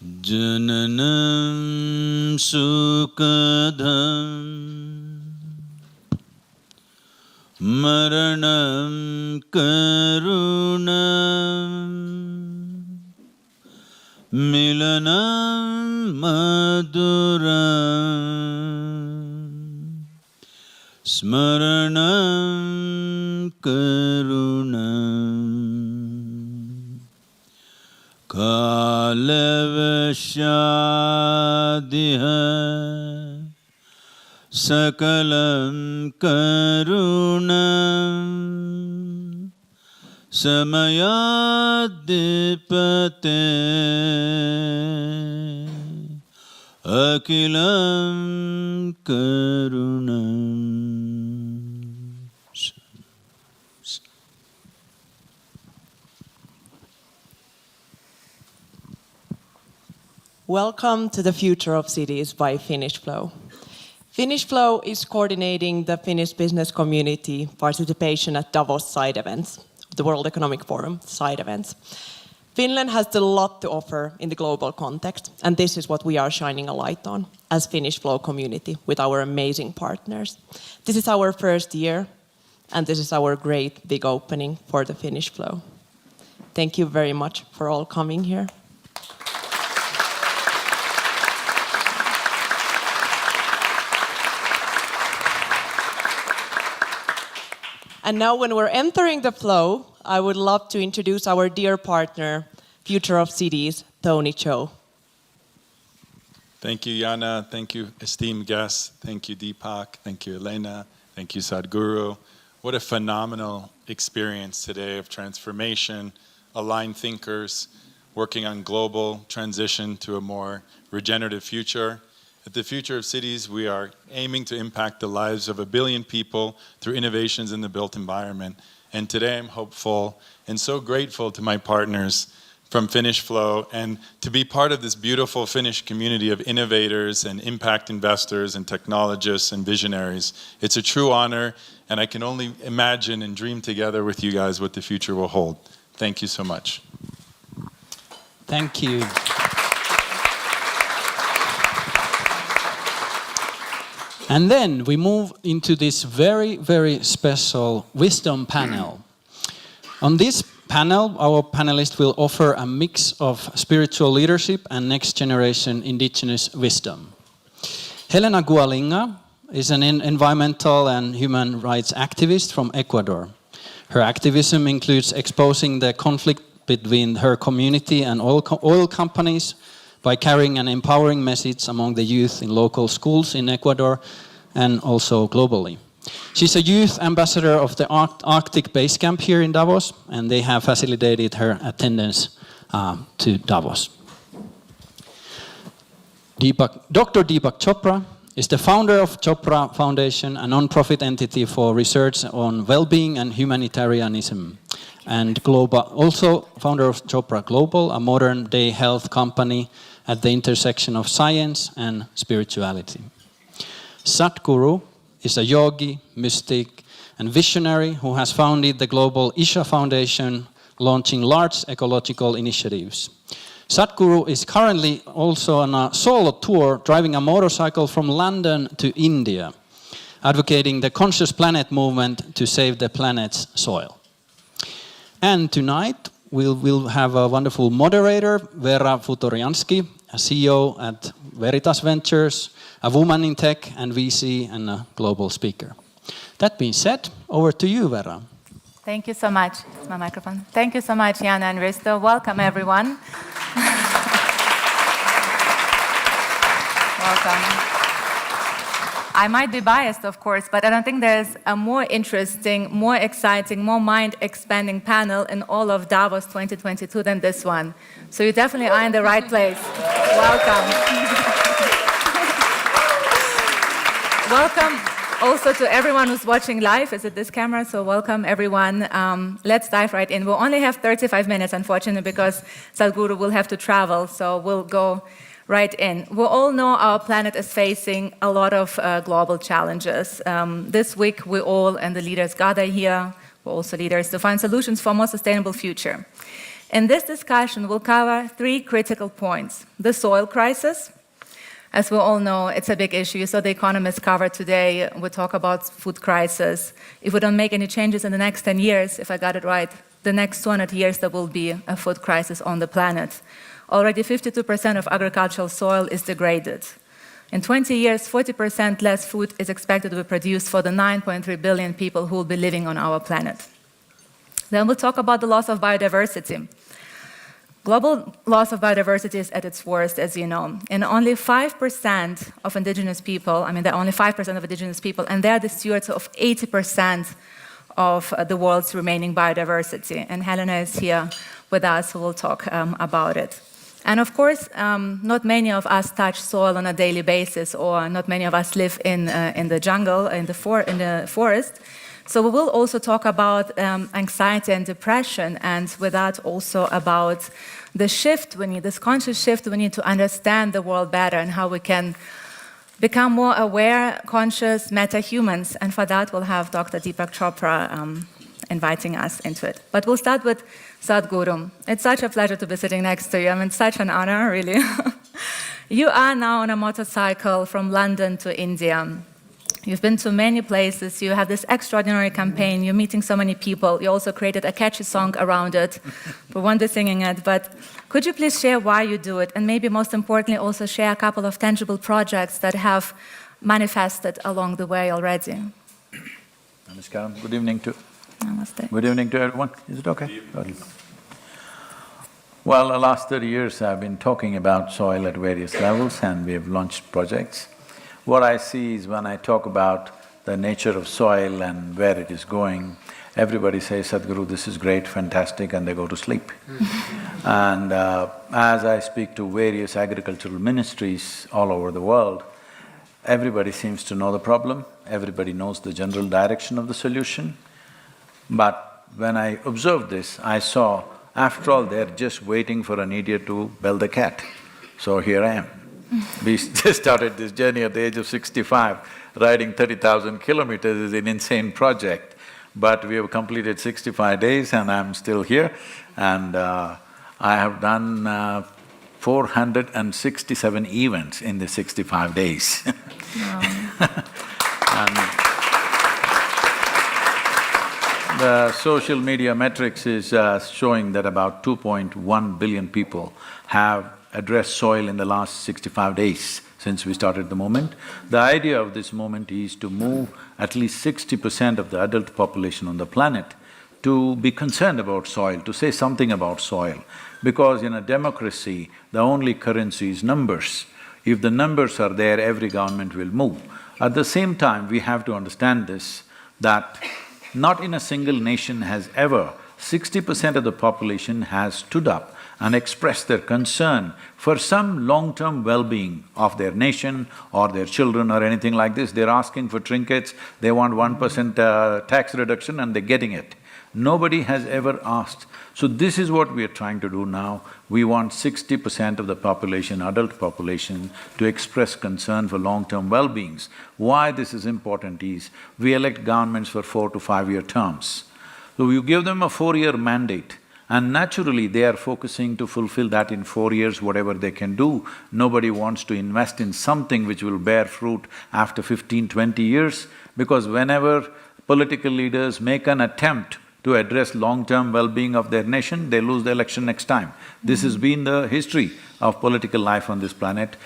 Jananam sukadham Maranam karunam Milanam maduram Smaranam karunam Kalavashadiha Sakalam karunam Samayadipate Akilam karunam. Welcome to the Future of Cities by Finnish Flow. Finnish Flow is coordinating the Finnish business community participation at Davos side events, the World Economic Forum side events. Finland has a lot to offer in the global context, and this is what we are shining a light on as Finnish Flow community with our amazing partners. This is our first year, and this is our great big opening for the Finnish Flow. Thank you very much for all coming here. And now when we're entering the flow, I would love to introduce our dear partner, Future of Cities, Tony Cho. Thank you, Jana. Thank you, esteemed guests. Thank you, Deepak. Thank you, Helena. Thank you, Sadhguru. What a phenomenal experience today of transformation, aligned thinkers, working on global transition to a more regenerative future. At the Future of Cities, we are aiming to impact the lives of 1 billion people through innovations in the built environment. And today I'm hopeful and so grateful to my partners from Finnish Flow and to be part of this beautiful Finnish community of innovators and impact investors and technologists and visionaries. It's a true honor, and I can only imagine and dream together with you guys what the future will hold. Thank you so much. Thank you. And then we move into this very, very special wisdom panel. On this panel, our panelists will offer a mix of spiritual leadership and next generation indigenous wisdom. Helena Gallina is an environmental and human rights activist from Ecuador. Her activism includes exposing the conflict between her community and oil companies by carrying an empowering message among the youth in local schools in Ecuador and also globally. She's a youth ambassador of the Arctic Base Camp here in Davos, and they have facilitated her attendance to Davos. Dr. Deepak Chopra is the founder of Chopra Foundation, a non-profit entity for research on well-being and humanitarianism. And also founder of Chopra Global, a modern-day health company at the intersection of science and spirituality. Sadhguru is a yogi, mystic, and visionary who has founded the global Isha Foundation, launching large ecological initiatives. Sadhguru is currently also on a solo tour, driving a motorcycle from London to India, advocating the Conscious Planet movement to save the planet's soil. And tonight, we'll have a wonderful moderator, Vera Futoriansky, a CEO at Veritas Ventures, a woman in tech and VC, and a global speaker. That being said, over to you, Vera. Thank you so much. It's my microphone. Thank you so much, Jana and Risto. Welcome, everyone. Welcome. I might be biased, of course, but I don't think there's a more interesting, more exciting, more mind-expanding panel in all of Davos 2022 than this one. So you definitely are in the right place. Welcome. Welcome also to everyone who's watching live. Is it this camera? So welcome, everyone. Let's dive right in. We'll only have 35 minutes, unfortunately, because Sadhguru will have to travel, so we'll go right in. We all know our planet is facing a lot of global challenges. This week, we all and the leaders gather here, we're also leaders, to find solutions for a more sustainable future. In this discussion, we'll cover 3 critical points. The soil crisis. As we all know, it's a big issue. So the economists covered today, we talk about food crisis. If we don't make any changes in the next 10 years, if I got it right, the next 200 years there will be a food crisis on the planet. Already 52% of agricultural soil is degraded. In 20 years, 40% less food is expected to be produced for the 9.3 billion people who will be living on our planet. Then we'll talk about the loss of biodiversity. Global loss of biodiversity is at its worst, as you know. And only 5% of indigenous people, there are only 5% of indigenous people, and they are the stewards of 80% of the world's remaining biodiversity. And Helena is here with us, who will talk about it. And of course, not many of us touch soil on a daily basis, or not many of us live in the jungle, in the forest. So we will also talk about anxiety and depression, and with that also about the shift we need, this conscious shift we need to understand the world better and how we can become more aware, conscious, meta-humans. And for that, we'll have Dr. Deepak Chopra inviting us into it. But we'll start with Sadhguru. It's such a pleasure to be sitting next to you. It's such an honor, really. You are now on a motorcycle from London to India. You've been to many places, you have this extraordinary campaign, you're meeting so many people, you also created a catchy song around it. We won't be singing it, but could you please share why you do it, and maybe most importantly also share a couple of tangible projects that have manifested along the way already? Namaskaram. Good evening to… Namaste. Good evening to everyone. Is it okay? Well, the last 30 years I've been talking about soil at various levels, and we have launched projects. What I see is when I talk about the nature of soil and where it is going, everybody says, Sadhguru, this is great, fantastic, and they go to sleep. And as I speak to various agricultural ministries all over the world, everybody seems to know the problem, everybody knows the general direction of the solution. But when I observed this, I saw, after all, they're just waiting for an idiot to bell the cat. So here I am. We just started this journey at the age of 65. Riding 30,000 kilometers is an insane project, but we have completed 65 days and I'm still here. And I have done 467 events in the 65 days. Wow. And the social media metrics is showing that about 2.1 billion people have addressed soil in the last 65 days since we started the movement. The idea of this movement is to move at least 60% of the adult population on the planet to be concerned about soil, to say something about soil. Because in a democracy, the only currency is numbers. If the numbers are there, every government will move. At the same time, we have to understand this, that not in a single nation has ever 60% of the population has stood up and expressed their concern for some long-term well-being of their nation or their children or anything like this. They're asking for trinkets, they want 1% tax reduction and they're getting it. Nobody has ever asked. So this is what we are trying to do now. We want 60% of the population, adult population, to express concern for long-term well-beings. Why this is important is, we elect governments for 4 to 5 year terms. So you give them a 4-year mandate, and naturally they are focusing to fulfill that in 4 years, whatever they can do. Nobody wants to invest in something which will bear fruit after 15, 20 years, because whenever political leaders make an attempt to address long-term well-being of their nation, they lose the election next time. This has been the history of political life on this planet.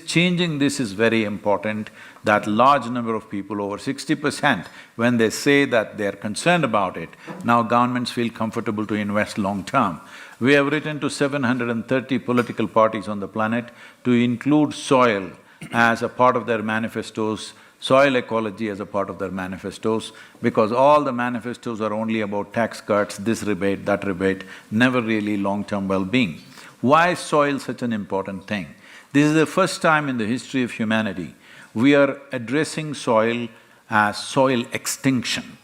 Changing this is very important, that large number of people, over 60%, when they say that they're concerned about it, now governments feel comfortable to invest long-term. We have written to 730 political parties on the planet to include soil as a part of their manifestos, soil ecology as a part of their manifestos, because all the manifestos are only about tax cuts, this rebate, that rebate, never really long-term well-being. Why is soil such an important thing? This is the first time in the history of humanity we are addressing soil as soil extinction.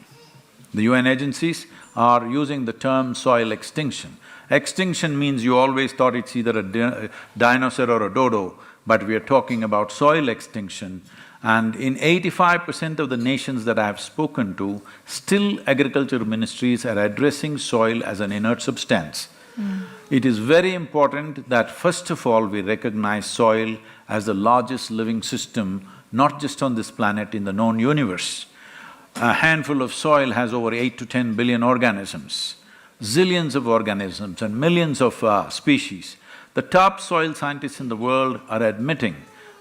The UN agencies are using the term soil extinction. Extinction means you always thought it's either a dinosaur or a dodo, but we are talking about soil extinction. And in 85% of the nations that I have spoken to, still agriculture ministries are addressing soil as an inert substance. It is very important that first of all we recognize soil as the largest living system, not just on this planet, in the known universe. A handful of soil has over 8 to 10 billion organisms, zillions of organisms and millions of species. The top soil scientists in the world are admitting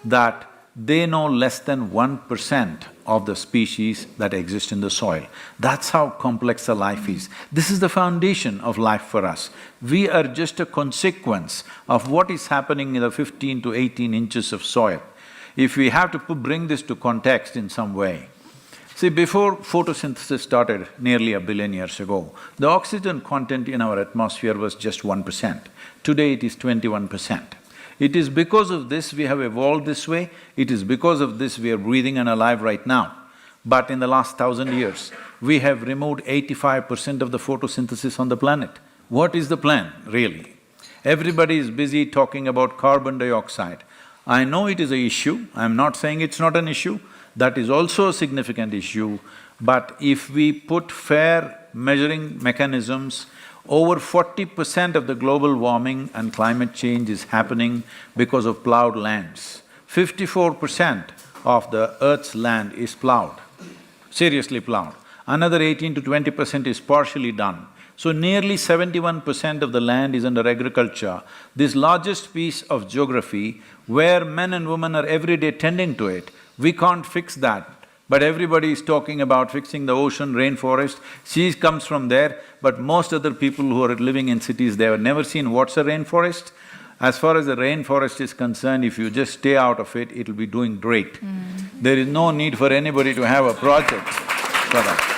that they know less than 1% of the species that exist in the soil. That's how complex the life is. This is the foundation of life for us. We are just a consequence of what is happening in the 15 to 18 inches of soil. If we have to bring this to context in some way, see, before photosynthesis started nearly 1 billion years ago, the oxygen content in our atmosphere was just 1%. Today it is 21%. It is because of this we have evolved this way, it is because of this we are breathing and alive right now. But in the last 1,000 years, we have removed 85% of the photosynthesis on the planet. What is the plan, really? Everybody is busy talking about carbon dioxide. I know it is an issue, I'm not saying it's not an issue, that is also a significant issue, but if we put fair measuring mechanisms, over 40% of the global warming and climate change is happening because of plowed lands. 54% of the earth's land is plowed, seriously plowed. Another 18 to 20% is partially done. So nearly 71% of the land is under agriculture. This largest piece of geography where men and women are every day tending to it, we can't fix that. But everybody is talking about fixing the ocean, rainforest, sea comes from there, but most other people who are living in cities, they have never seen what's a rainforest. As far as the rainforest is concerned, if you just stay out of it, it'll be doing great. There is no need for anybody to have a project for that.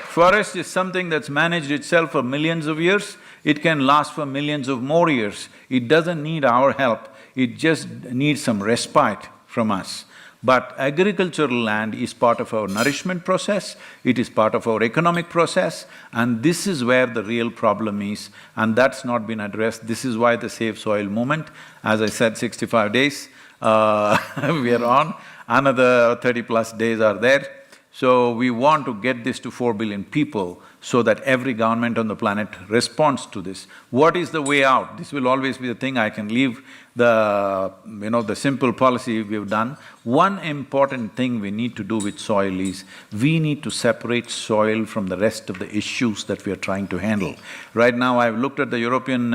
Forest is something that's managed itself for millions of years, it can last for millions of more years. It doesn't need our help. It just needs some respite from us. But agricultural land is part of our nourishment process, it is part of our economic process, and this is where the real problem is, and that's not been addressed. This is why the Save Soil movement, as I said, 65 days we are on, another 30+ days are there. So we want to get this to 4 billion people so that every government on the planet responds to this. What is the way out? This will always be the thing. I can leave the simple policy we've done. One important thing we need to do with soil is, we need to separate soil from the rest of the issues that we are trying to handle. Right now, I've looked at the European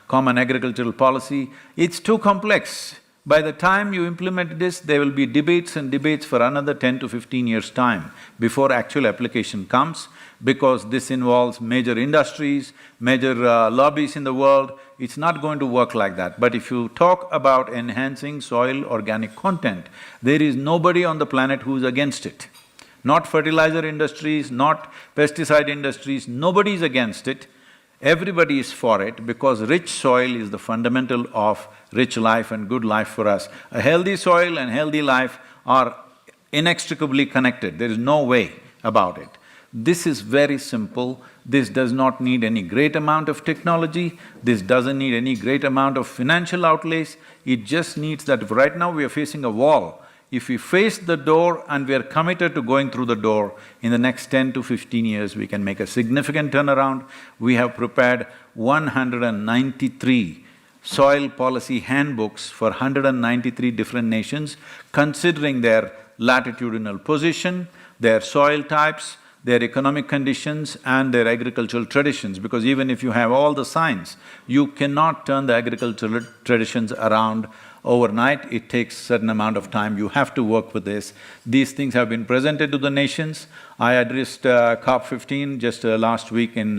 Common Agricultural Policy, it's too complex. By the time you implement this, there will be debates and debates for another 10 to 15 years' time before actual application comes, because this involves major industries, major lobbies in the world. It's not going to work like that. But if you talk about enhancing soil organic content, there is nobody on the planet who is against it. Not fertilizer industries, not pesticide industries, nobody is against it. Everybody is for it, because rich soil is the fundamental of rich life and good life for us. A healthy soil and healthy life are inextricably connected, there is no way about it. This is very simple, this does not need any great amount of technology, this doesn't need any great amount of financial outlays, it just needs that. Right now we are facing a wall. If we face the door and we are committed to going through the door, in the next 10 to 15 years we can make a significant turnaround. We have prepared 193 soil policy handbooks for 193 different nations, considering their latitudinal position, their soil types, their economic conditions and their agricultural traditions, because even if you have all the science, you cannot turn the agricultural traditions around overnight. It takes a certain amount of time, you have to work with this. These things have been presented to the nations. I addressed COP15 just last week in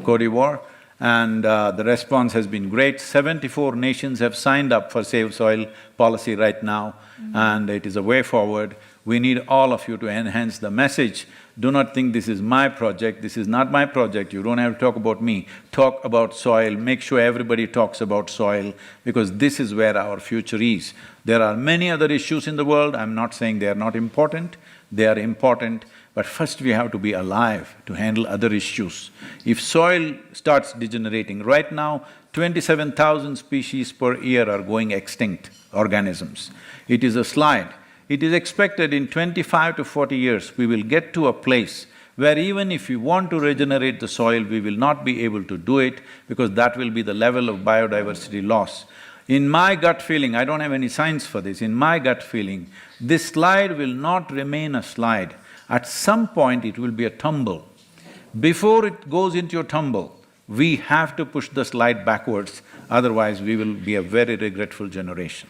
Cote d'Ivoire, and the response has been great. 74 nations have signed up for Save Soil policy right now, and it is a way forward. We need all of you to enhance the message. Do not think this is my project, this is not my project, you don't have to talk about me. Talk about soil, make sure everybody talks about soil, because this is where our future is. There are many other issues in the world, I'm not saying they are not important, they are important, but first we have to be alive to handle other issues. If soil starts degenerating, right now 27,000 species per year are going extinct, organisms. It is a slide. It is expected in 25 to 40 years, we will get to a place where even if we want to regenerate the soil, we will not be able to do it because that will be the level of biodiversity loss. In my gut feeling, I don't have any science for this, in my gut feeling, this slide will not remain a slide. At some point, it will be a tumble. Before it goes into a tumble, we have to push the slide backwards, otherwise we will be a very regretful generation.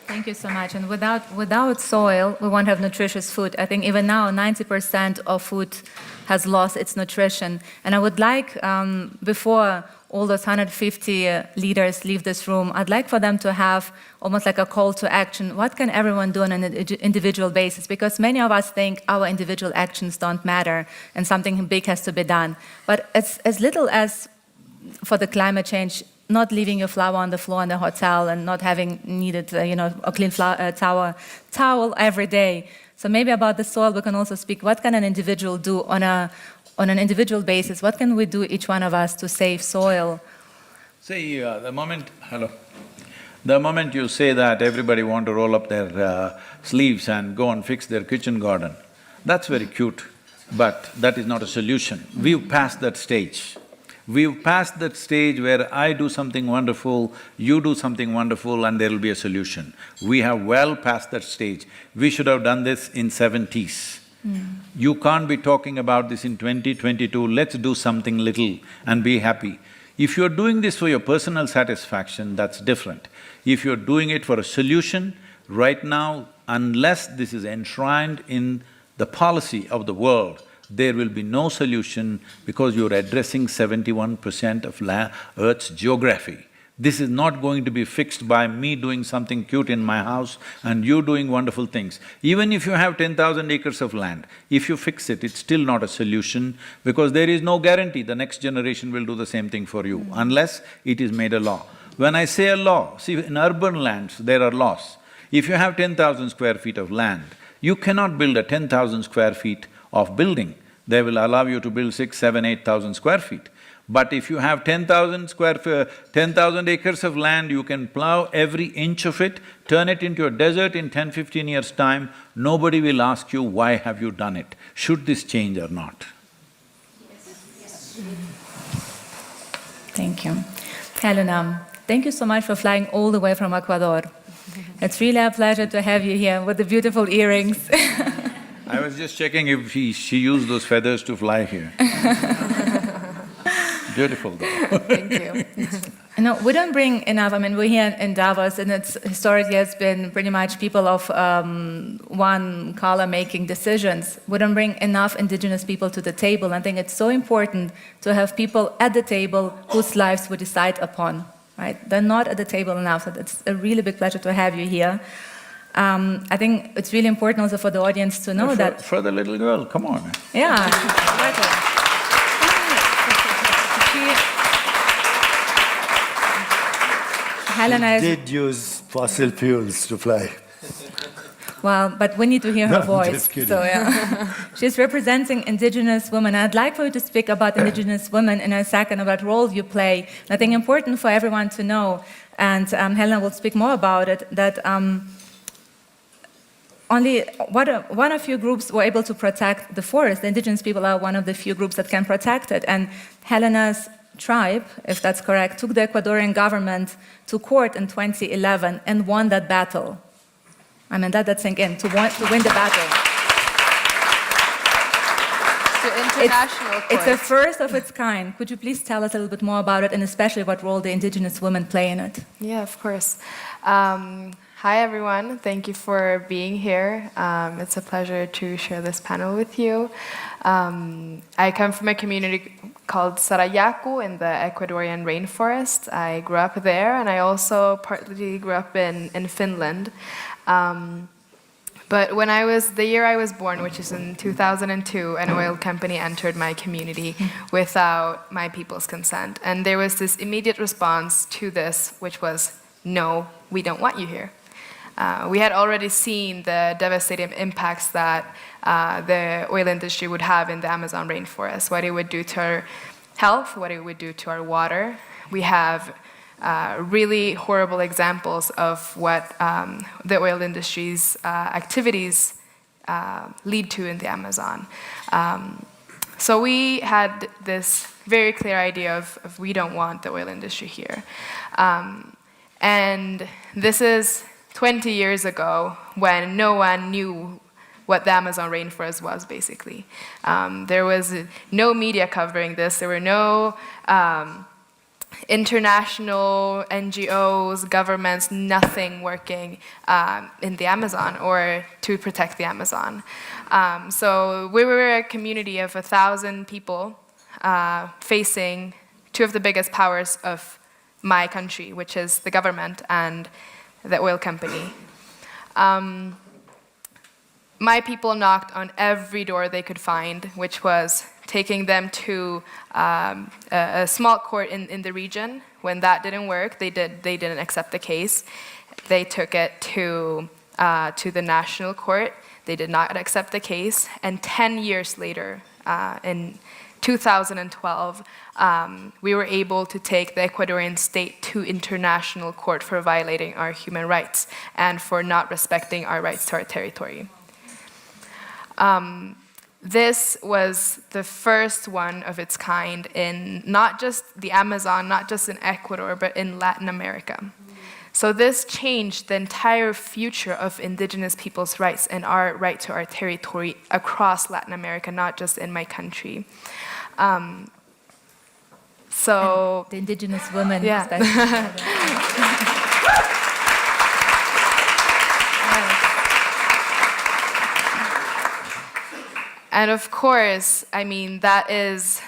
Thank you so much. And without soil, we won't have nutritious food. I think even now, 90% of food has lost its nutrition. And I would like, before all those 150 leaders leave this room, I'd like for them to have almost like a call to action. What can everyone do on an individual basis? Because many of us think our individual actions don't matter and something big has to be done. But as little as for the climate change, not leaving your flower on the floor in the hotel and not having needed, a clean towel every day. So maybe about the soil, we can also speak. What can an individual do on an individual basis? What can we do, each one of us, to save soil? See, the moment you say that everybody want to roll up their sleeves and go and fix their kitchen garden, that's very cute, but that is not a solution. We've passed that stage. We've passed that stage where I do something wonderful, you do something wonderful, and there will be a solution. We have well passed that stage. We should have done this in 70s. You can't be talking about this in 2022, let's do something little and be happy. If you're doing this for your personal satisfaction, that's different. If you're doing it for a solution, right now, unless this is enshrined in the policy of the world, there will be no solution because you're addressing 71% of Earth's geography. This is not going to be fixed by me doing something cute in my house and you doing wonderful things. Even if you have 10,000 acres of land, if you fix it, it's still not a solution because there is no guarantee the next generation will do the same thing for you unless it is made a law. When I say a law, see, in urban lands, there are laws. If you have 10,000 square feet of land, you cannot build a 10,000 square feet of building. They will allow you to build 6, 7, 8,000 square feet. But if you have 10,000 acres of land, you can plow every inch of it, turn it into a desert in 10, 15 years' time, nobody will ask you, why have you done it? Should this change or not? Thank you. Helena, thank you so much for flying all the way from Ecuador. It's really a pleasure to have you here with the beautiful earrings. I was just checking if she used those feathers to fly here. Beautiful though. Thank you. No, we don't bring enough, we're here in Davos and it's historically has been pretty much people of one color making decisions. We don't bring enough indigenous people to the table. I think it's so important to have people at the table whose lives we decide upon, right? They're not at the table enough, so it's a really big pleasure to have you here. I think it's really important also for the audience to know that… For the little girl, come on. Yeah, exactly. Helena did use fossil fuels to fly. Well, but we need to hear her voice. Just kidding. So yeah, she's representing Indigenous women. I'd like for you to speak about Indigenous women in a second, about role you play. I think important for everyone to know, and Helena will speak more about it, that only one of few groups were able to protect the forest. The Indigenous people are one of the few groups that can protect it. And Helena's tribe, if that's correct, took the Ecuadorian government to court in 2011 and won that battle. Let that sink in, to win the battle. To international court. It's a first of its kind. Could you please tell us a little bit more about it and especially what role the Indigenous women play in it? Yeah, of course. Hi everyone, thank you for being here. It's a pleasure to share this panel with you. I come from a community called Sarayaku in the Ecuadorian rainforest. I grew up there and I also partly grew up in Finland. But when the year I was born, which is in 2002, an oil company entered my community without my people's consent. And there was this immediate response to this, which was, no, we don't want you here. We had already seen the devastating impacts that the oil industry would have in the Amazon rainforest, what it would do to our health, what it would do to our water. We have really horrible examples of what the oil industry's activities lead to in the Amazon. So we had this very clear idea of we don't want the oil industry here. And this is 20 years ago when no one knew what the Amazon rainforest was, basically. There was no media covering this. There were no international NGOs, governments, nothing working in the Amazon or to protect the Amazon. So we were a community of 1,000 people facing two of the biggest powers of my country, which is the government and the oil company. My people knocked on every door they could find, which was taking them to a small court in the region. When that didn't work, they didn't accept the case. They took it to the national court. They did not accept the case. And 10 years later, in 2012, we were able to take the Ecuadorian state to international court for violating our human rights and for not respecting our rights to our territory. This was the first one of its kind in not just the Amazon, not just in Ecuador, but in Latin America. So this changed the entire future of indigenous people's rights and our right to our territory across Latin America, not just in my country. So the indigenous women, yeah. And of course, I mean, that is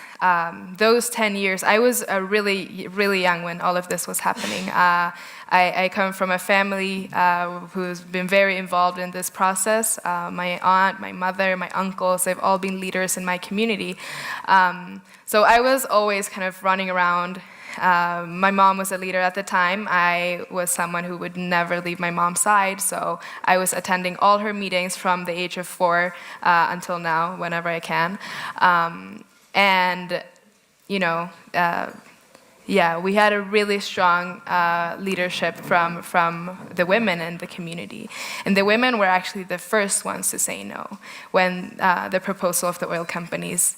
those 10 years. I was really, really young when all of this was happening. I come from a family who's been very involved in this process. My aunt, my mother, my uncles, they've all been leaders in my community. So I was always kind of running around. My mom was a leader at the time. I was someone who would never leave my mom's side, so I was attending all her meetings from the age of 4 until now, whenever I can. And, you know, yeah, we had a really strong leadership from the women in the community. And the women were actually the first ones to say no when the proposal of the oil companies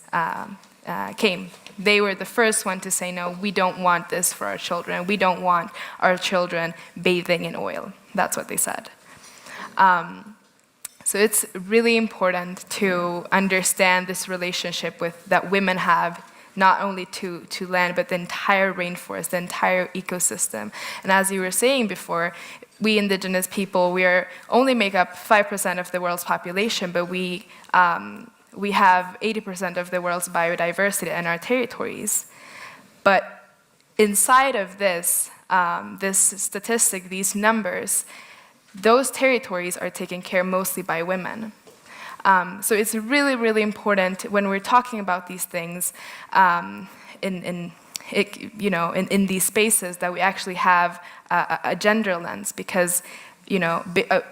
came. They were the first one to say, no, we don't want this for our children. We don't want our children bathing in oil. That's what they said. So it's really important to understand this relationship that women have, not only to land, but the entire rainforest, the entire ecosystem. And as you were saying before, we indigenous people, only make up 5% of the world's population, but we have 80% of the world's biodiversity in our territories. But inside of this statistic, these numbers, those territories are taken care mostly by women. So it's really, really important when we're talking about these things in these spaces that we actually have a gender lens, because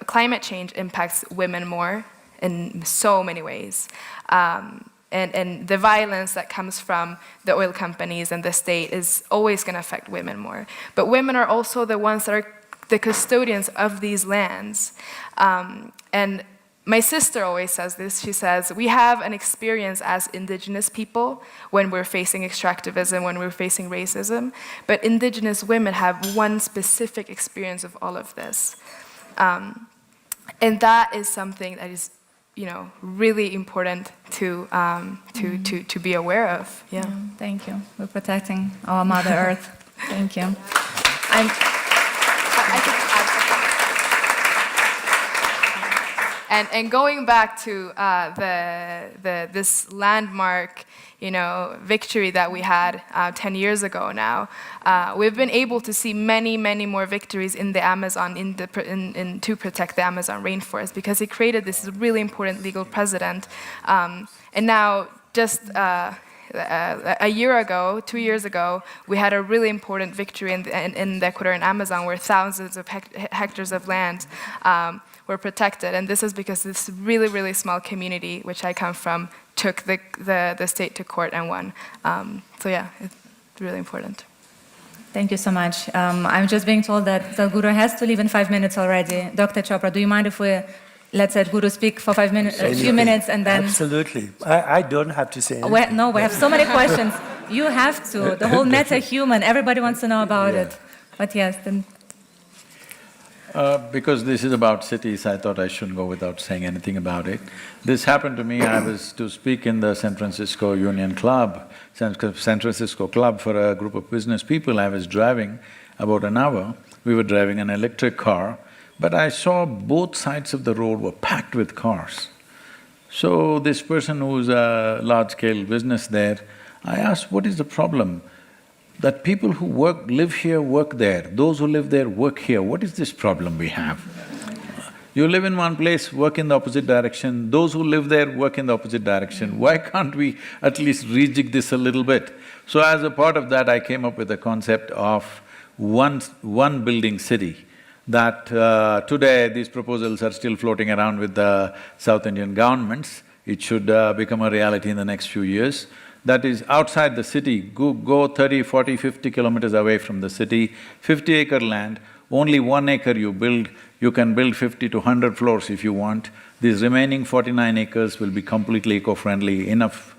climate change impacts women more in so many ways. And the violence that comes from the oil companies and the state is always going to affect women more. But women are also the ones that are the custodians of these lands. And my sister always says this. She says, we have an experience as indigenous people when we're facing extractivism, when we're facing racism, but indigenous women have one specific experience of all of this. And that is something that is really important to be aware of. Yeah. Thank you. We're protecting our Mother Earth. Thank you. And going back to this landmark, victory that we had 10 years ago now, we've been able to see many, many more victories in the Amazon to protect the Amazon rainforest, because it created this really important legal precedent. And now, just a year ago, 2 years ago, we had a really important victory in the Ecuadorian Amazon, where thousands of hectares of land were protected. And this is because this really, really small community, which I come from, took the state to court and won. So yeah, it's really important. Thank you so much. I'm just being told that Sadhguru has to leave in 5 minutes already. Dr. Chopra, do you mind if we let Sadhguru speak for 5 minutes, a few minutes, and then… Absolutely. I don't have to say anything. No, we have so many questions. You have to. The whole meta-human, everybody wants to know about it. But yes, then… Because this is about cities, I thought I shouldn't go without saying anything about it. This happened to me, I was to speak in the San Francisco Union Club, San Francisco Club for a group of business people. I was driving about an hour, we were driving an electric car, but I saw both sides of the road were packed with cars. So this person who's a large-scale business there, I asked, what is the problem? That people who live here, work there, those who live there, work here, what is this problem we have? You live in one place, work in the opposite direction, those who live there, work in the opposite direction. Why can't we at least rejig this a little bit? So as a part of that, I came up with a concept of one building city. That today these proposals are still floating around with the South Indian governments. It should become a reality in the next few years. That is outside the city, go 30, 40, 50 kilometers away from the city, 50-acre land, only 1 acre you build, you can build 50 to 100 floors if you want. These remaining 49 acres will be completely eco-friendly, enough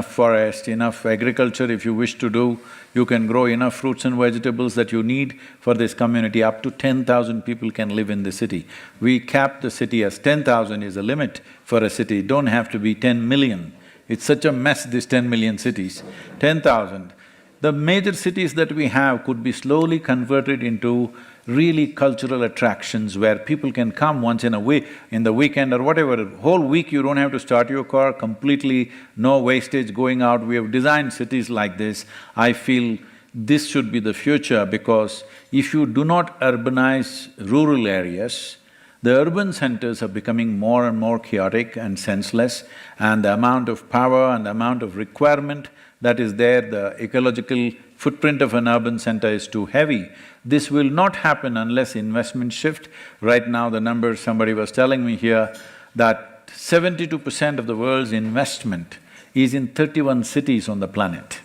forest, enough agriculture if you wish to do. You can grow enough fruits and vegetables that you need for this community. Up to 10,000 people can live in the city. We capped the city as 10,000 is a limit for a city, don't have to be 10 million. It's such a mess, these 10 million cities. 10,000. The major cities that we have could be slowly converted into really cultural attractions where people can come once in a week, in the weekend or whatever. Whole week you don't have to start your car, completely no wastage going out. We have designed cities like this. I feel this should be the future because if you do not urbanize rural areas, the urban centers are becoming more and more chaotic and senseless, and the amount of power and the amount of requirement that is there, the ecological footprint of an urban center is too heavy. This will not happen unless investment shift. Right now the numbers, somebody was telling me here that 72% of the world's investment is in 31 cities on the planet.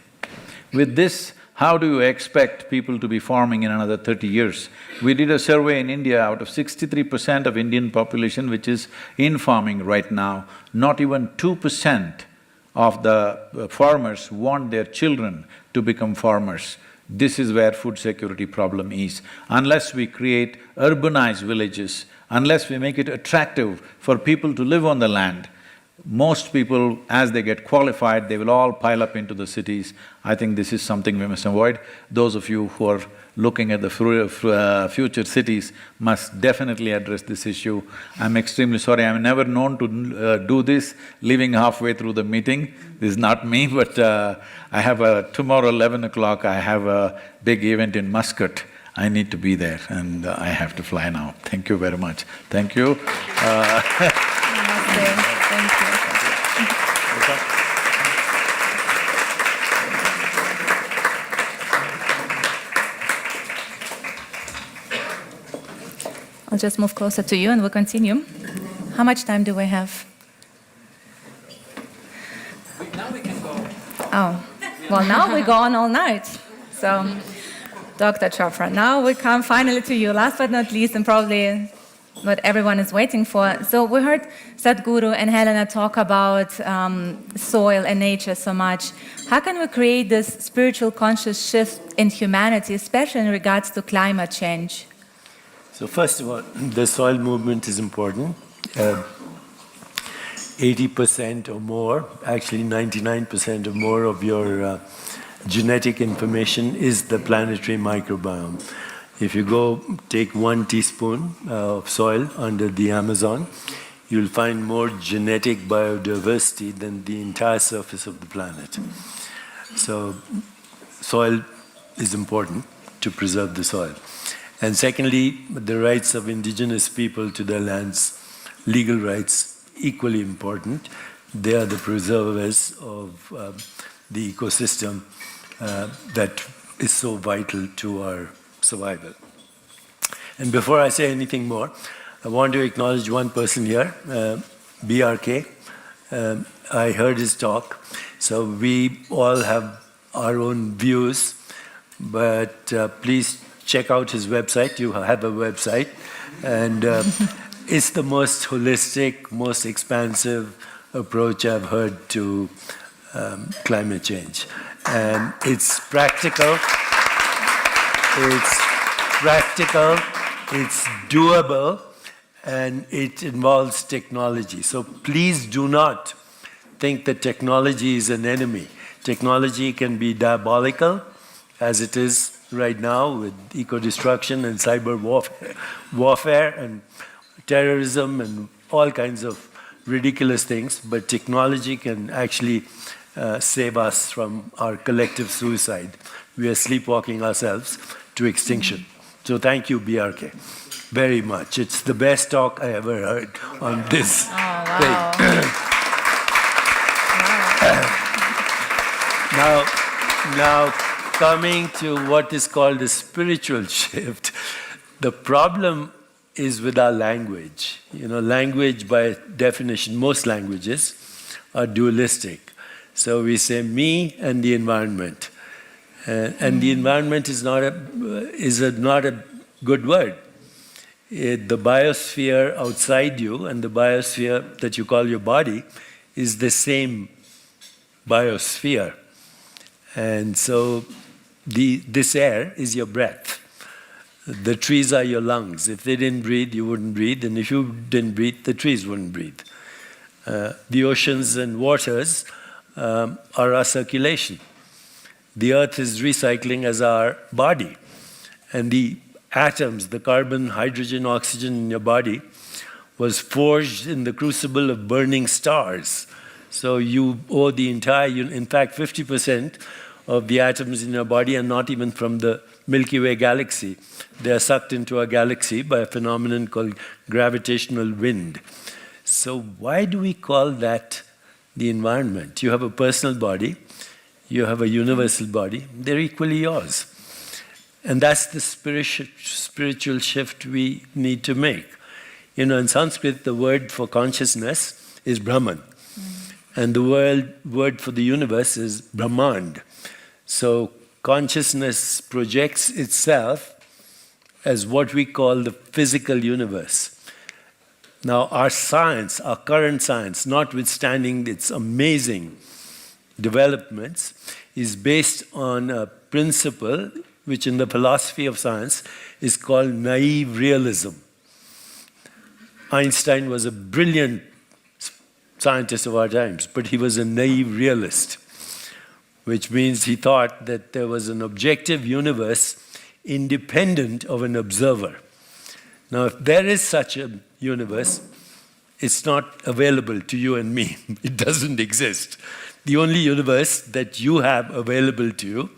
With this, how do you expect people to be farming in another 30 years? We did a survey in India, out of 63% of Indian population which is in farming right now, not even 2% of the farmers want their children to become farmers. This is where food security problem is. Unless we create urbanized villages, unless we make it attractive for people to live on the land, most people, as they get qualified, they will all pile up into the cities. I think this is something we must avoid. Those of you who are looking at the future cities must definitely address this issue. I'm extremely sorry, I'm never known to do this, leaving halfway through the meeting. This is not me, but I have tomorrow 11 o'clock, I have a big event in Muscat. I need to be there and I have to fly now. Thank you very much. Thank you. Namaste. Thank you. I'll just move closer to you and we'll continue. How much time do we have? Now we can go. Oh, well now we go on all night. So, Dr. Chopra, now we come finally to you, last but not least, and probably what everyone is waiting for. So we heard Sadhguru and Helena talk about soil and nature so much. How can we create this spiritual conscious shift in humanity, especially in regards to climate change? So first of all, the soil movement is important. 80% or more, actually 99% or more of your genetic information is the planetary microbiome. If you go take 1 teaspoon of soil under the Amazon, you'll find more genetic biodiversity than the entire surface of the planet. So soil is important to preserve the soil. And secondly, the rights of indigenous people to their lands, legal rights, equally important. They are the preservers of the ecosystem that is so vital to our survival. And before I say anything more, I want to acknowledge one person here, BRK. I heard his talk. So we all have our own views but please check out his website. You have a website. And it's the most holistic, most expansive approach I've heard to climate change. And it's practical, it's doable, and it involves technology. So please do not think that technology is an enemy. Technology can be diabolical, as it is right now with eco-destruction and cyber warfare and terrorism and all kinds of ridiculous things, but technology can actually save us from our collective suicide. We are sleepwalking ourselves to extinction. So thank you, BRK, very much. It's the best talk I ever heard on this thing. Now, coming to what is called a spiritual shift, the problem is with our language. You know, language by definition, most languages are dualistic. So we say me and the environment. And the environment is not a good word. The biosphere outside you and the biosphere that you call your body is the same biosphere. And so this air is your breath. The trees are your lungs. If they didn't breathe, you wouldn't breathe. And if you didn't breathe, the trees wouldn't breathe. The oceans and waters are our circulation. The earth is recycling as our body. And the atoms, the carbon, hydrogen, oxygen in your body was forged in the crucible of burning stars. So you owe the entire, in fact, 50% of the atoms in your body are not even from the Milky Way galaxy. They are sucked into our galaxy by a phenomenon called gravitational wind. So why do we call that the environment? You have a personal body, you have a universal body, they're equally yours. And that's the spiritual shift we need to make. You know, in Sanskrit, the word for consciousness is Brahman. And the word for the universe is Brahmand. So consciousness projects itself as what we call the physical universe. Now our science, our current science, notwithstanding its amazing developments, is based on a principle which in the philosophy of science is called naive realism. Einstein was a brilliant scientist of our times, but he was a naive realist, which means he thought that there was an objective universe independent of an observer. Now, if there is such a universe, it's not available to you and me. It doesn't exist. The only universe that you have available to you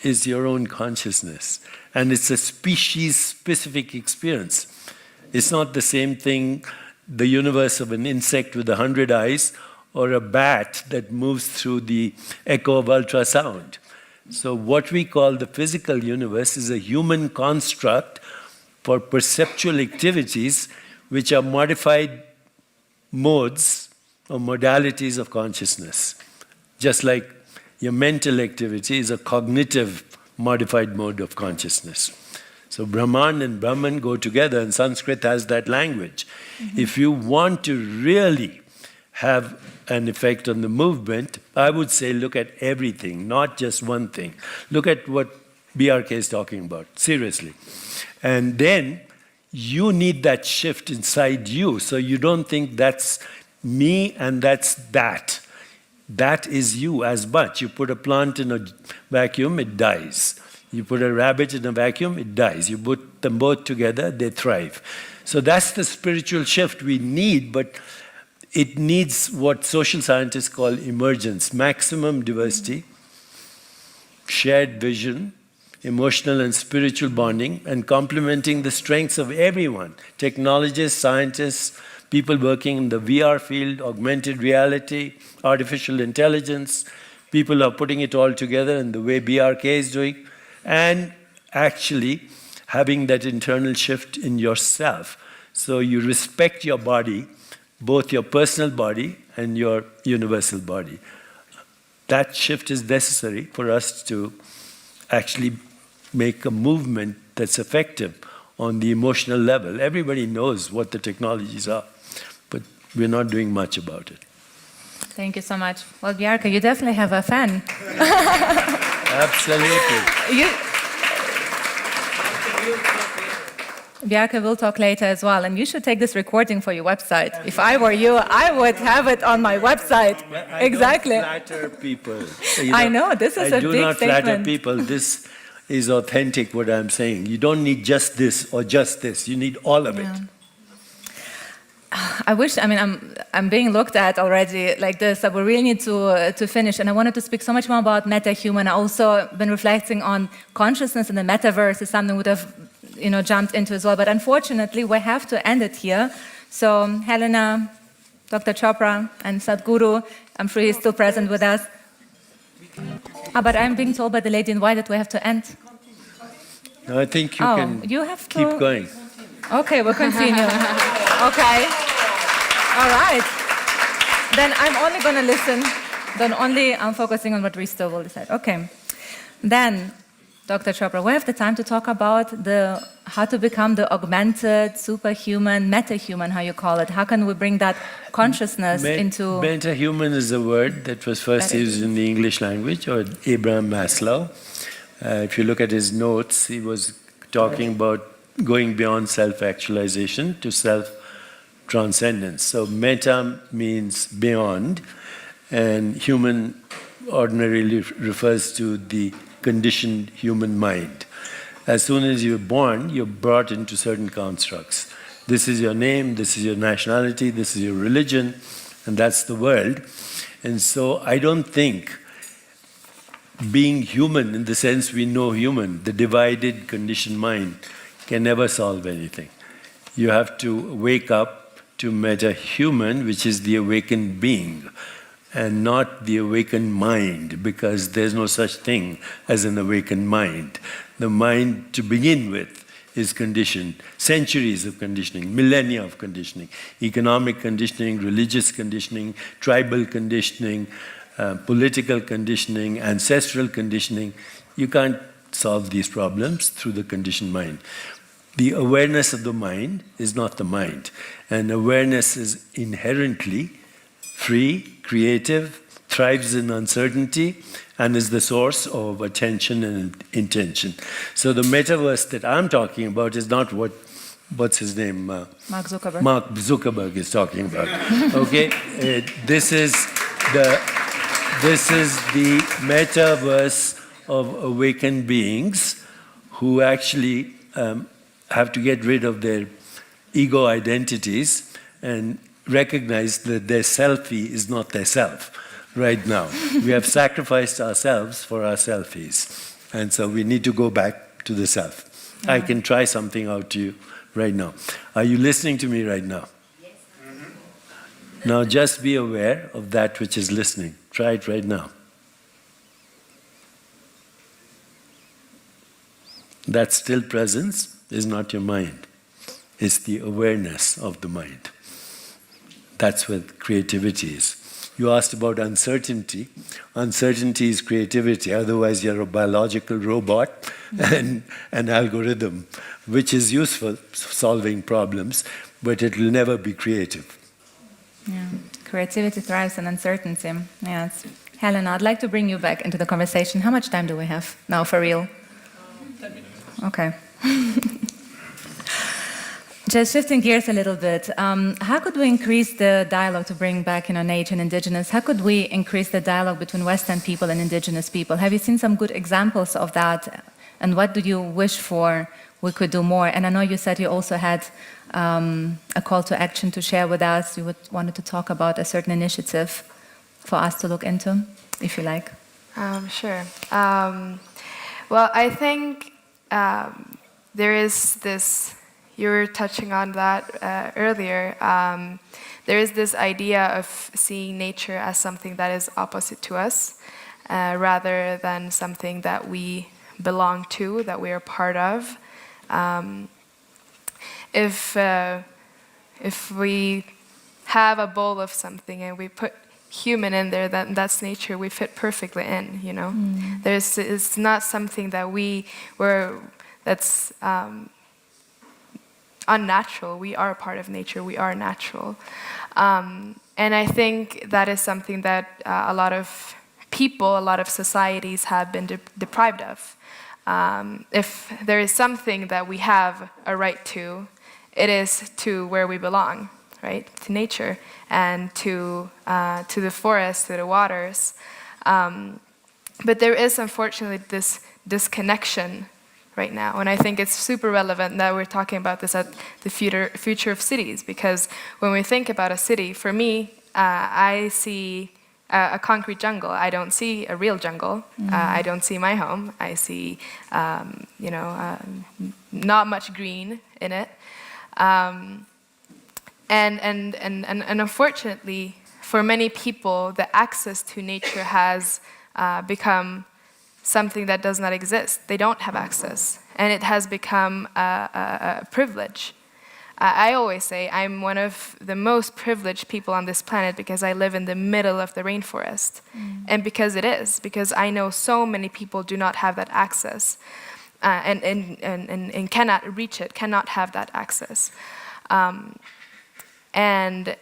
is your own consciousness. And it's a species-specific experience. It's not the same thing, the universe of an insect with 100 eyes or a bat that moves through the echo of ultrasound. So what we call the physical universe is a human construct for perceptual activities which are modified modes or modalities of consciousness. Just like your mental activity is a cognitive modified mode of consciousness. So Brahman and Brahman go together, and Sanskrit has that language. If you want to really have an effect on the movement, I would say look at everything, not just one thing. Look at what BRK is talking about, seriously. And then you need that shift inside you, so you don't think that's me and that's that. That is you as much. You put a plant in a vacuum, it dies. You put a rabbit in a vacuum, it dies. You put them both together, they thrive. So that's the spiritual shift we need, but it needs what social scientists call emergence, maximum diversity, shared vision, emotional and spiritual bonding, and complementing the strengths of everyone, technologists, scientists, people working in the VR field, augmented reality, artificial intelligence, people are putting it all together in the way BRK is doing, and actually having that internal shift in yourself. So you respect your body, both your personal body and your universal body. That shift is necessary for us to actually make a movement that's effective on the emotional level. Everybody knows what the technologies are, but we're not doing much about it. Thank you so much. Well, Bjarke, you definitely have a fan. Absolutely. Bjarke will talk later as well, and you should take this recording for your website. If I were you, I would have it on my website. Exactly. I don't flatter people. I know, this is a big I do not flatter statement. people. This is authentic, what I'm saying. You don't need just this or just this. You need all of it. I wish, I mean, I'm being looked at already like this, that we really need to finish. And I wanted to speak so much more about meta-human. I also been reflecting on consciousness in the metaverse is something we would have, jumped into as well. But unfortunately, we have to end it here. So Helena, Dr. Chopra, and Sadhguru, I'm sure he's still present with us. But I'm being told by the lady in white that we have to end. No, I think you can keep going. Okay, we'll continue. Okay. All right. Then I'm only going to listen. Then only I'm focusing on what Risto will decide. Okay. Then, Dr. Chopra, we have the time to talk about how to become the augmented, superhuman, meta-human, how you call it. How can we bring that consciousness into... Meta-human is a word that was first used in the English language, or Abraham Maslow. If you look at his notes, he was talking about going beyond self-actualization to self-transcendence. So meta means beyond, and human ordinarily refers to the conditioned human mind. As soon as you're born, you're brought into certain constructs. This is your name, this is your nationality, this is your religion, and that's the world. And so I don't think being human in the sense we know human, the divided, conditioned mind, can never solve anything. You have to wake up to meta-human, which is the awakened being, and not the awakened mind, because there's no such thing as an awakened mind. The mind, to begin with, is conditioned. Centuries of conditioning, millennia of conditioning, economic conditioning, religious conditioning, tribal conditioning, political conditioning, ancestral conditioning. You can't solve these problems through the conditioned mind. The awareness of the mind is not the mind. And awareness is inherently free, creative, thrives in uncertainty, and is the source of attention and intention. So the metaverse that I'm talking about is not what's his name? Mark Zuckerberg. Mark Zuckerberg is talking about. Okay? This is the metaverse of awakened beings who actually have to get rid of their ego identities and recognize that their selfie is not their self right now. We have sacrificed ourselves for our selfies. And so we need to go back to the self. I can try something out to you right now. Are you listening to me right now? Yes. Now just be aware of that which is listening. Try it right now. That still presence is not your mind. It's the awareness of the mind. That's what creativity is. You asked about uncertainty. Uncertainty is creativity, otherwise you're a biological robot and an algorithm, which is useful solving problems, but it will never be creative. Yeah. Creativity thrives in uncertainty. Yes. Helena, I'd like to bring you back into the conversation. How much time do we have now, for real? 10 minutes. Okay. Just shifting gears a little bit, how could we increase the dialogue to bring back nature and Indigenous? How could we increase the dialogue between Western people and Indigenous people? Have you seen some good examples of that? And what do you wish for we could do more? And I know you said you also had a call to action to share with us. You wanted to talk about a certain initiative for us to look into, if you like. Sure. Well, I think there is this, you were touching on that earlier, there is this idea of seeing nature as something that is opposite to us, rather than something that we belong to, that we are part of. If we have a bowl of something and we put human in there, that's nature. We fit perfectly in, you know. It's not something that that's unnatural. We are a part of nature. We are natural. And I think that is something that a lot of people, a lot of societies have been deprived of. If there is something that we have a right to, it is to where we belong, right? To nature and to the forest, to the waters. But there is unfortunately this disconnection right now, and I think it's super relevant that we're talking about this at the future of cities, because when we think about a city, for me, I see a concrete jungle. I don't see a real jungle. I don't see my home. I see, not much green in it. And unfortunately, for many people, the access to nature has become something that does not exist. They don't have access, and it has become a privilege. I always say I'm one of the most privileged people on this planet because I live in the middle of the rainforest, and because I know so many people do not have that access, and cannot reach it, cannot have that access. And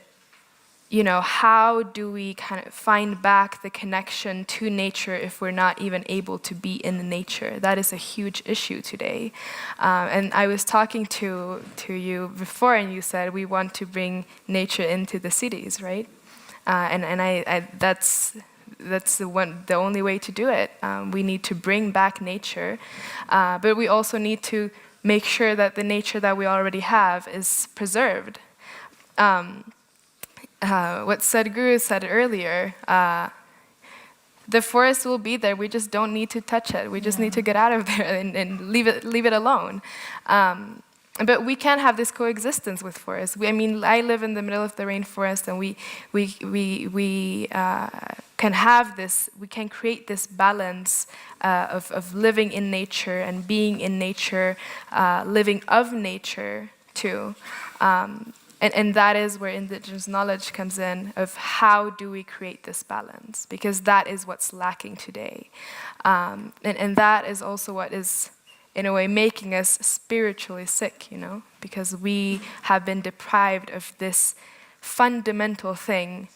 you know, how do we kind of find back the connection to nature if we're not even able to be in nature? That is a huge issue today. And I was talking to you before, and you said we want to bring nature into the cities, right? And that's the only way to do it. We need to bring back nature, but we also need to make sure that the nature that we already have is preserved. What Sadhguru said earlier, the forest will be there. We just don't need to touch it. We just need to get out of there and leave it alone. But we can have this coexistence with forests. I live in the middle of the rainforest, and we can have this. We can create this balance of living in nature and being in nature, living of nature too. And that is where Indigenous knowledge comes in, of how do we create this balance? Because that is what's lacking today. And that is also what is, in a way, making us spiritually sick, you know? Because we have been deprived of this fundamental thing,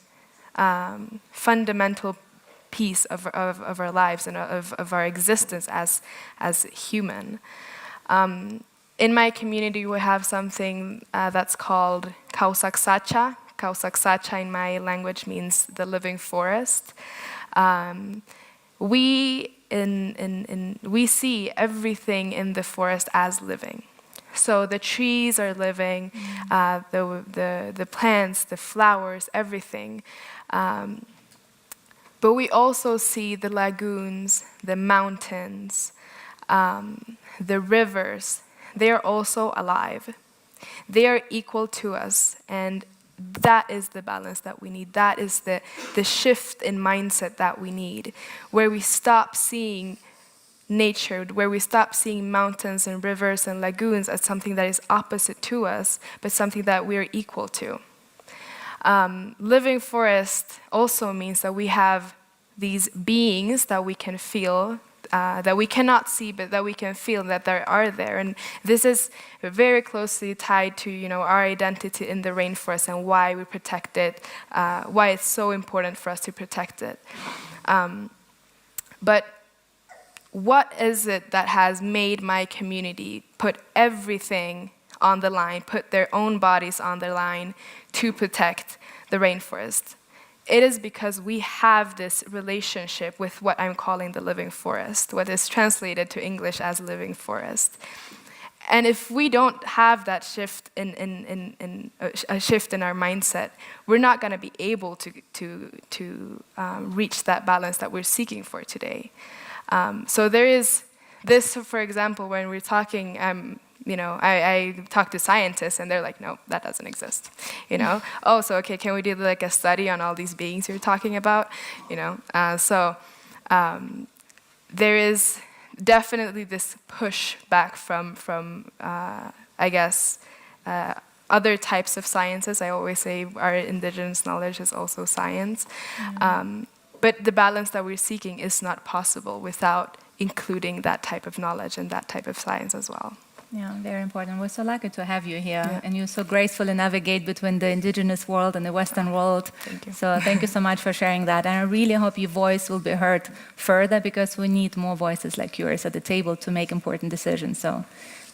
fundamental piece of our lives and of our existence as human. In my community, we have something that's called Kausaksacha. Kausaksacha in my language means the living forest. We see everything in the forest as living. So the trees are living, the plants, the flowers, everything. But we also see the lagoons, the mountains, the rivers. They are also alive. They are equal to us, and that is the balance that we need. That is the shift in mindset that we need, where we stop seeing nature, where we stop seeing mountains and rivers and lagoons as something that is opposite to us, but something that we are equal to. Living forest also means that we have these beings that we can feel, that we cannot see, but that we can feel that they are there. And this is very closely tied to, you know, our identity in the rainforest and why we protect it, why it's so important for us to protect it. But what is it that has made my community put everything on the line, put their own bodies on the line to protect the rainforest? It is because we have this relationship with what I'm calling the living forest, what is translated to English as living forest. And if we don't have that shift a shift in our mindset, we're not going to be able to reach that balance that we're seeking for today. So there is this, for example, when we're talking. I talk to scientists and they're like, no, that doesn't exist. Oh, so okay, can we do like a study on all these beings you're talking about? There is definitely this push back from I guess, other types of sciences. I always say our indigenous knowledge is also science. But the balance that we're seeking is not possible without including that type of knowledge and that type of science as well. Yeah, very important. We're so lucky to have you here, Yeah. and you so gracefully navigate between the indigenous world and the Western world. Thank you. So thank you so much for sharing that. And I really hope your voice will be heard further, because we need more voices like yours at the table to make important decisions. So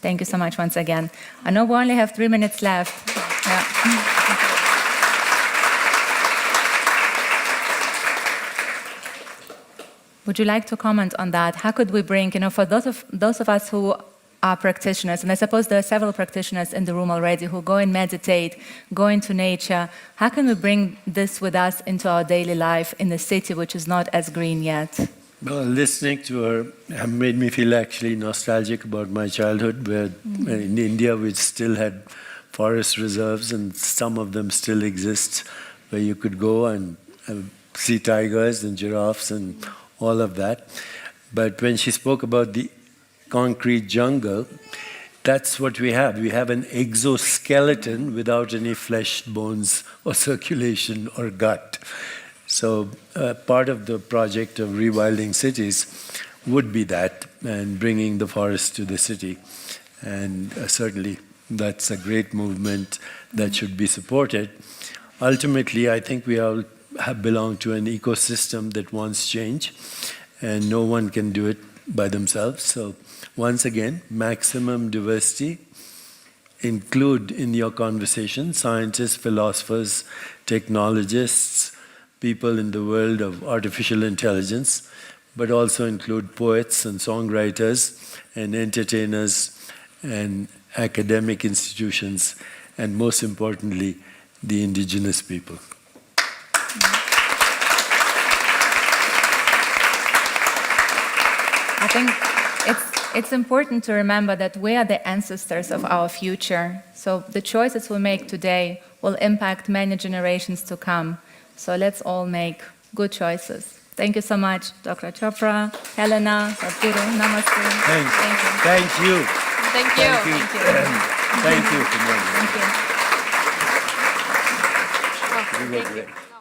thank you so much once again. I know we only have 3 minutes left. Yeah. Would you like to comment on that? How could we bring, for those of us who are practitioners, and I suppose there are several practitioners in the room already who go and meditate, go into nature, how can we bring this with us into our daily life in a city which is not as green yet? Well, listening to her made me feel actually nostalgic about my childhood, where in India we still had forest reserves, and some of them still exist, where you could go and see tigers and giraffes and all of that. But when she spoke about the concrete jungle, that's what we have. We have an exoskeleton without any flesh, bones, or circulation or gut. So part of the project of rewilding cities would be that, and bringing the forest to the city. And certainly that's a great movement that should be supported. Ultimately, I think we all belong to an ecosystem that wants change, and no one can do it by themselves. So once again, maximum diversity. Include in your conversation scientists, philosophers, technologists, people in the world of artificial intelligence, but also include poets and songwriters and entertainers and academic institutions, and most importantly, the indigenous people. I think it's important to remember that we are the ancestors of our future. So the choices we make today will impact many generations to come. So let's all make good choices. Thank you so much, Dr. Chopra, Helena, Sadhguru, Namaste. Thank you. Thank you. Thank you. Thank you, Kumar. Thank you. You were great.